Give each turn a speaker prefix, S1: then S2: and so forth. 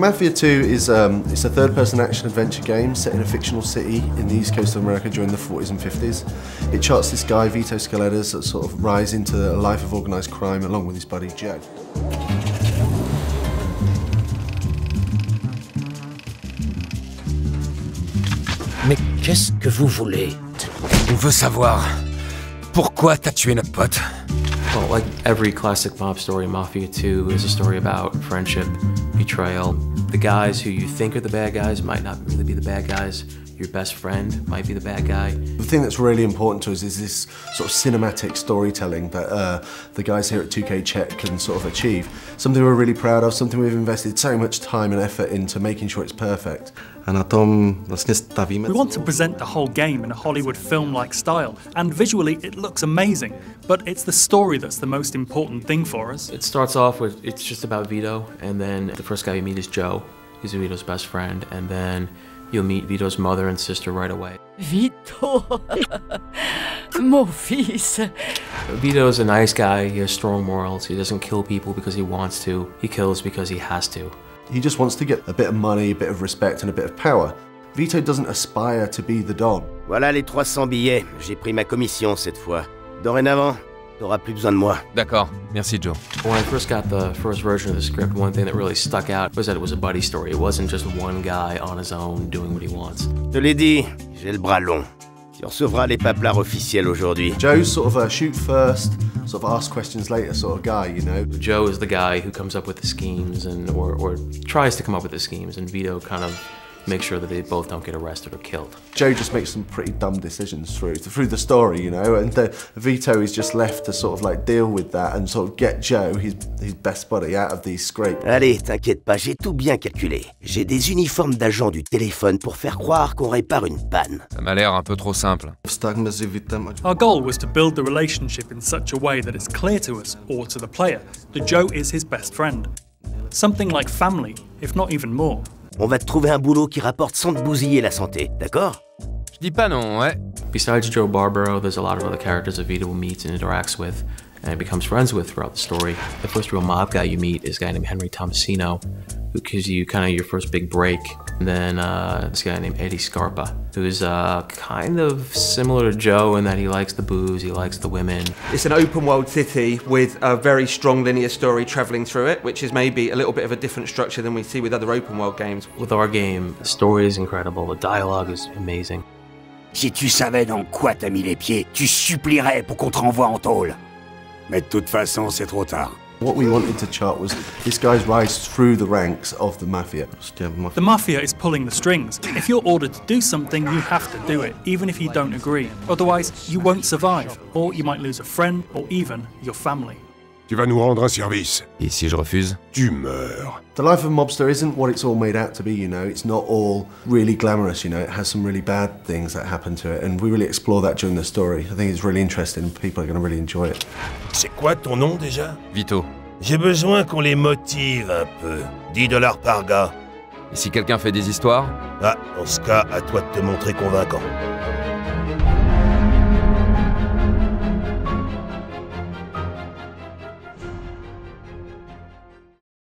S1: Mafia 2 is it's a third-person action-adventure game set in a fictional city in the east coast of America during the 40s and 50s. It charts this guy, Vito Scaletta's, sort of rise into a life of organised crime along with his buddy Joe.
S2: Mais qu'est-ce que vous voulez?
S3: On veut savoir pourquoi t'as tué notre pote.
S4: Well, like every classic mob story, Mafia 2 is a story about friendship, betrayal. The guys who you think are the bad guys might not really be the bad guys. Your best friend might be the bad guy.
S1: The thing that's really important to us is this sort of cinematic storytelling that the guys here at 2K Czech can sort of achieve. Something we're really proud of, something we've invested so much time and effort into making sure it's perfect.
S5: A na tom vlastně stavíme.
S6: We want to present the whole game in a Hollywood film-like style, and visually it looks amazing, but it's the story that's the most important thing for us.
S4: It starts off with, it's just about Vito, and then the first guy you meet is Joe. He's Vito's best friend, and then you'll meet Vito's mother and sister right away.
S7: Vito, mon fils.
S4: Vito's a nice guy, he has strong morals, he doesn't kill people because he wants to, he kills because he has to.
S1: He just wants to get a bit of money, a bit of respect and a bit of power. Vito doesn't aspire to be the Don.
S2: Voilà les 300 billets, j'ai pris ma commission cette fois. Dorénavant, t'auras plus besoin de moi.
S3: D'accord, merci Joe.
S4: When I first got the first version of the script, one thing that really stuck out was that it was a buddy story. It wasn't just one guy on his own doing what he wants.
S2: Je te l'ai dit, j'ai le bras long. Tu recevras les paplards officiels aujourd'hui.
S1: Joe's sort of a shoot first, sort of ask questions later sort of guy, you know.
S4: Joe is the guy who comes up with the schemes and or tries to come up with the schemes, and Vito kind of makes sure that they both don't get arrested or killed.
S1: Joe just makes some pretty dumb decisions through the story, you know, and Vito is just left to sort of like deal with that and sort of get Joe, his best buddy, out of these scrapes.
S2: Allez, t'inquiète pas, j'ai tout bien calculé. J'ai des uniformes d'agents du téléphone pour faire croire qu'on répare une panne.
S3: Ça m'a l'air un peu trop simple.
S6: Our goal was to build the relationship in such a way that it's clear to us, or to the player, that Joe is his best friend. Something like family, if not even more.
S2: On va te trouver un boulot qui rapporte sans te bousiller la santé, d'accord?
S3: Je dis pas non, ouais.
S4: Besides Joe Barbaro, there's a lot of other characters that Vito meets and interacts with and becomes friends with throughout the story. The first real mob guy you meet is a guy named Henry Tomasino, who gives you kind of your first big break. And then this guy named Eddie Scarpa, who's kind of similar to Joe in that he likes the booze, he likes the women.
S8: It's an open world city with a very strong linear story travelling through it, which is maybe a little bit of a different structure than we see with other open world games.
S4: With our game, the story is incredible, the dialogue is amazing.
S9: Si tu savais dans quoi t'as mis les pieds, tu supplierais pour qu'on te renvoie en tôle. Mais de toute façon, c'est trop tard.
S1: What we wanted to chart was this guy's rise through the ranks of the Mafia.
S6: The Mafia is pulling the strings. If you're ordered to do something, you have to do it, even if you don't agree. Otherwise, you won't survive, or you might lose a friend, or even your family.
S10: Tu vas nous rendre un service.
S3: Et si je refuse?
S10: Tu meurs.
S1: The life of a mobster isn't what it's all made out to be, you know. It's not all really glamorous, you know. It has some really bad things that happen to it, and we really explore that during the story. I think it's really interesting. People are going to really enjoy it.
S10: C'est quoi ton nom déjà?
S3: Vito.
S10: J'ai besoin qu'on les motive un peu. 10 $ par gars.
S3: Et si quelqu'un fait des histoires?
S10: Ah, dans ce cas, à toi de te montrer convaincant.